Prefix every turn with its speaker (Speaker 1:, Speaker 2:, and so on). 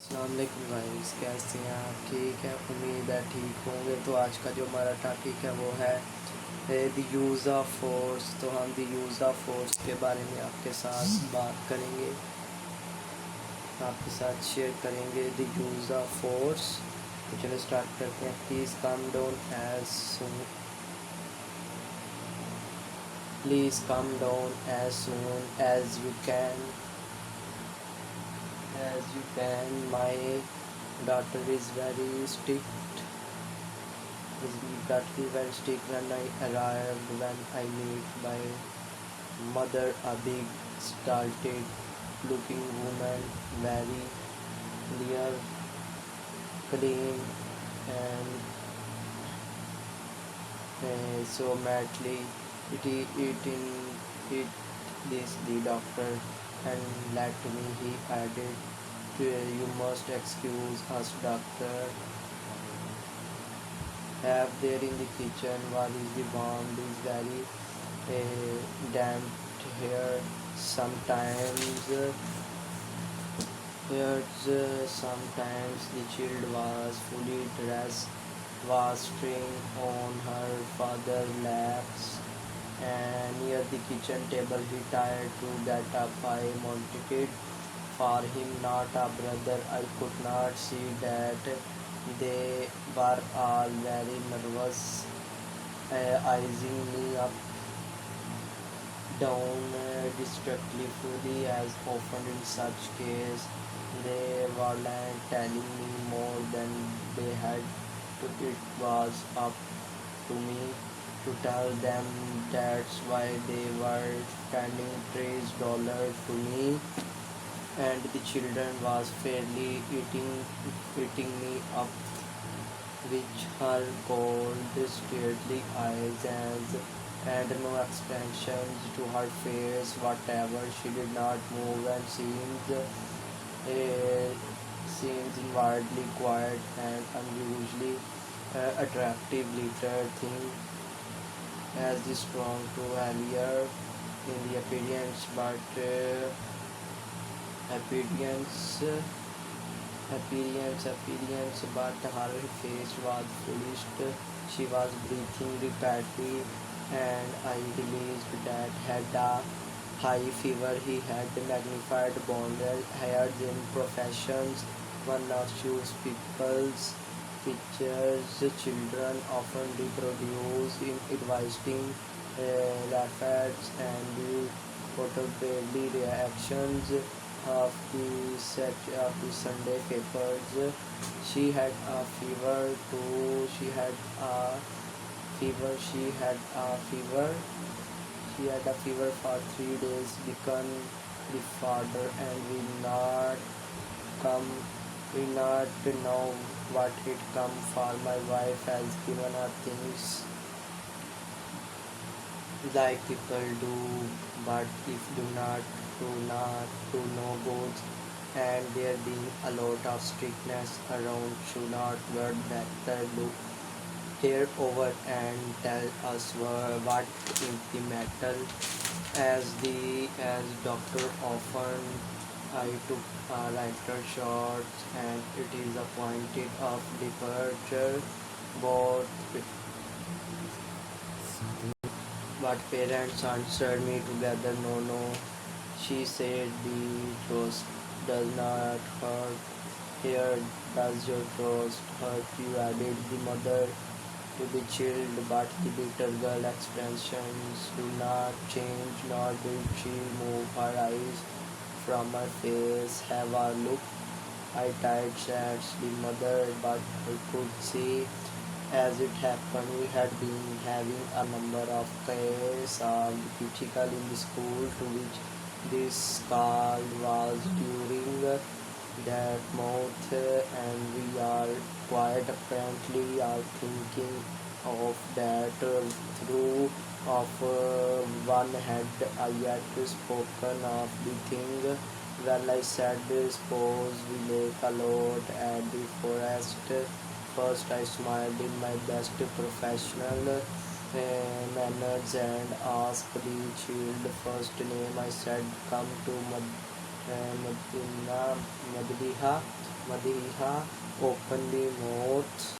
Speaker 1: अस्सलामुअलैकुम गाइस, कैसे हैं आप? ठीक है, उम्मीद है ठीक होंगे। तो आज का जो हमारा टॉपिक है वो है द यूज़ ऑफ फोर्स। तो हम द यूज़ ऑफ फोर्स के बारे में आपके साथ बात करेंगे, आपके साथ शेयर करेंगे द यूज़ ऑफ फोर्स। तो चलो स्टार्ट करते हैं। Please come down as soon as you can. My daughter is very strict got very strict when I arrived. When I meet my mother, a big, startled looking woman, very clear, clean, and so madly eating it this the doctor, and let me, he added, you must excuse us, doctor. Have there in the kitchen what is the warm is very damp here. Sometimes the child was fully dressed, was string on her father's laps, and near the kitchen table he tried to get up. I wanted it for him, not a brother. I could not see that they were all very nervous, eyeing me up down distractfully, as often in such case. They weren't telling me more than they had to. It was up to me to tell them. That's why they were spending $3 to me, and the children was fairly eating me up with her cold, stately eyes and no expressions to her face whatever. She did not move and seems inwardly quiet and unusually attractive. Little thing as the strong to heavier in the appearance, but appearance but her face was flushed. She was breathing rapidly, and I realized that had a high fever. He had magnified bonded hairs in professions. One of those people's pictures children often reproduce in advising raffles and the quarterly reactions of the Sunday papers. She had a fever too. She had a fever. She had a fever for 3 days. Become the father, and come. We not know what it come for. My wife has given her things like people do, but if do no goods, and there being a lot of strictness around, should not word better look here over and tell us what is the matter. As doctor often, I took a lighter shots, and it is appointed of departure both. But parents answered me together, no, no. She said, the toast does not hurt. Here does your toast hurt, you, added the mother to the child, but the little girl expressions do not change, nor did she move her eyes from her face. Have a look. I tried, said the mother, but I could see. As it happened, we had been having a number of cases of critical in the school, to which this call was during that month, and we are quite apparently are thinking of that through of one had I yet spoken of the thing. Well, I said, suppose we make a lot at the forest. First, I smiled in my best professional manners and asked the child first name. I said, come to Madina, Madliha. Madiha, open the mouth.